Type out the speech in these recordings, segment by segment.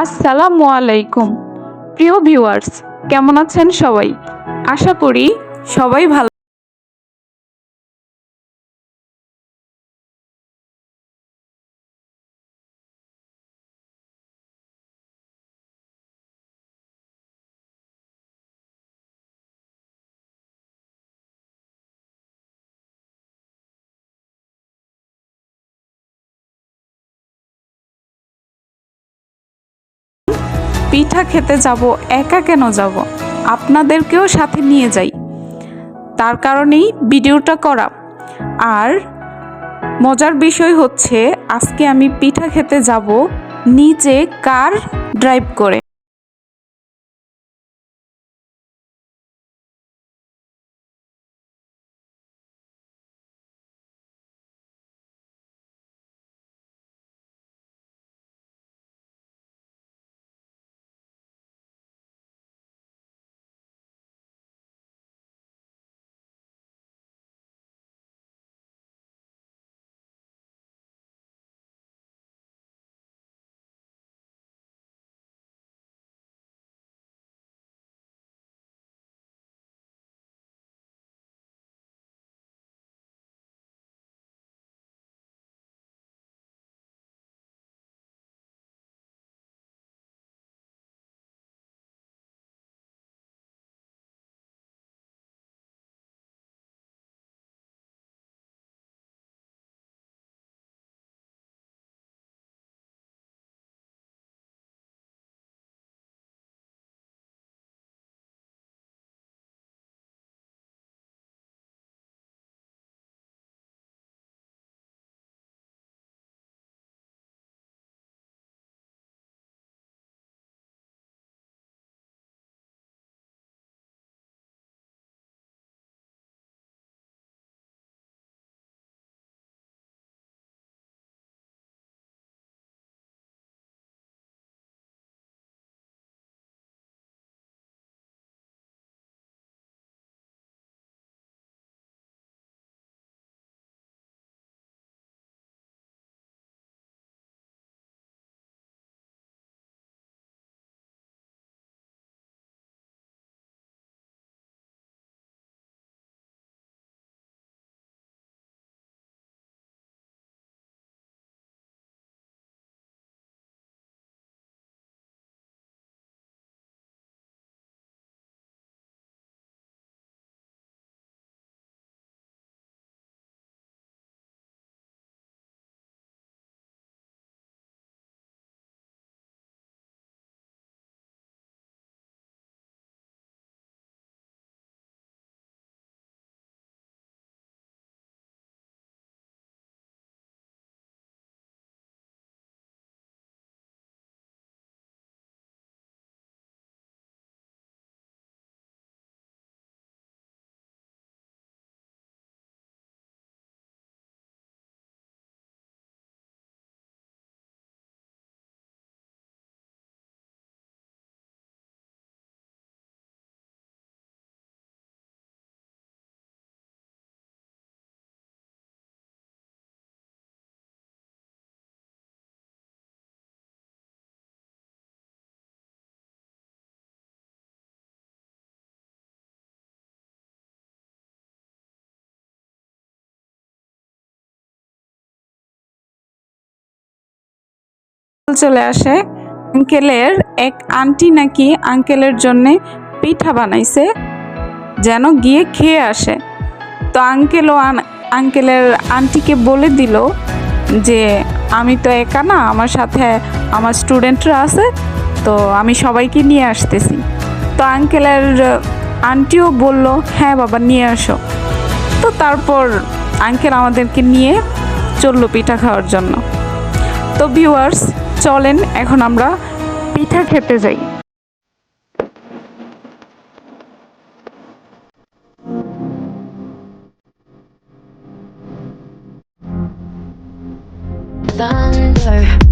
আসসালামু আলাইকুম প্রিয় ভিউয়ার্স, কেমন আছেন সবাই? আশা করি সবাই ভালো। পিঠা খেতে যাব, একা কেন যাব? আপনাদেরকেও সাথে নিয়ে যাই, তার কারণেই ভিডিওটা করা। আর মজার বিষয় হচ্ছে, আজকে আমি পিঠা খেতে যাব নিজে কার ড্রাইভ করে। চলে আসে আঙ্কেলের এক আন্টি, নাকি আঙ্কেলের জন্যে পিঠা বানাইছে, যেন গিয়ে খেয়ে আসে। তো আঙ্কেলও আঙ্কেলের আন্টিকে বলে দিল যে আমি তো একা না, আমার সাথে আমার স্টুডেন্টরা আছে, তো আমি সবাইকে নিয়ে আসতেছি। তো আঙ্কেলের আন্টিও বলল, হ্যাঁ বাবা নিয়ে আসো। তো তারপর আঙ্কেল আমাদেরকে নিয়ে চললো পিঠা খাওয়ার জন্য। তো ভিউয়ার্স, চলেন এখন আমরা পিঠা খেতে যাই। Thunder.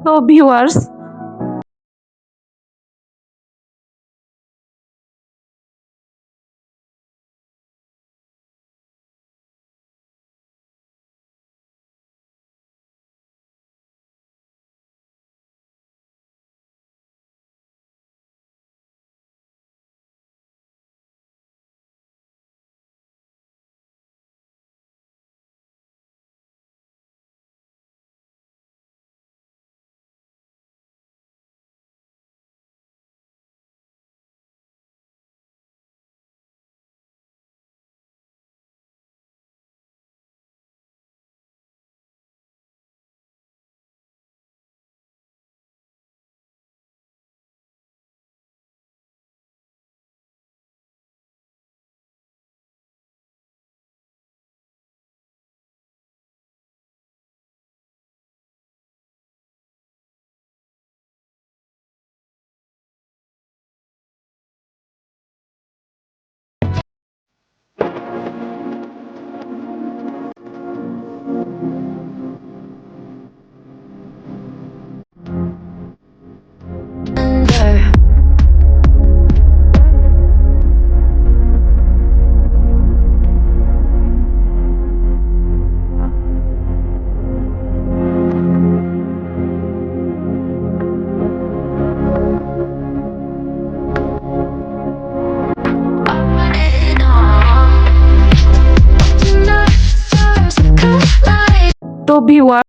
তো viewers, Thunder. On and on. Tonight, stars collide. তো ভিউয়ার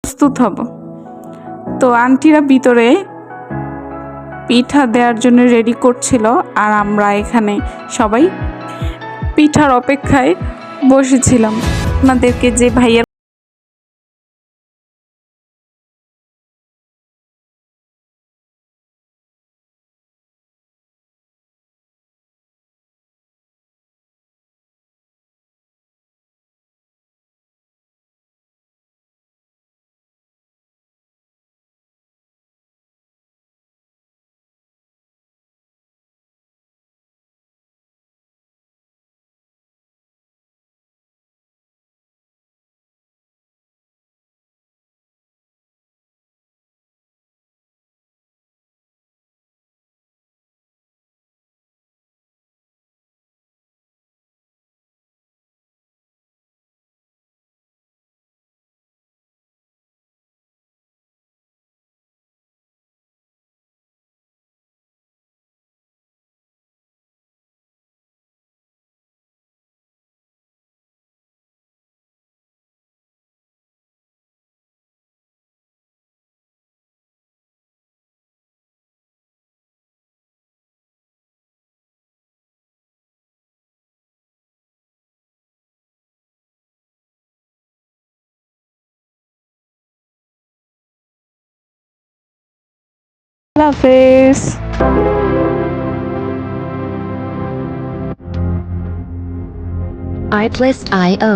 প্রস্তুত হব। তো আন্টিরা ভিতরে পিঠা দেওয়ার জন্য রেডি করছিল, আর আমরা এখানে সবাই পিঠার অপেক্ষায় বসেছিলাম। আপনাদেরকে যে ভাইয়া আল্লাহ হাফেজ। Artlist.io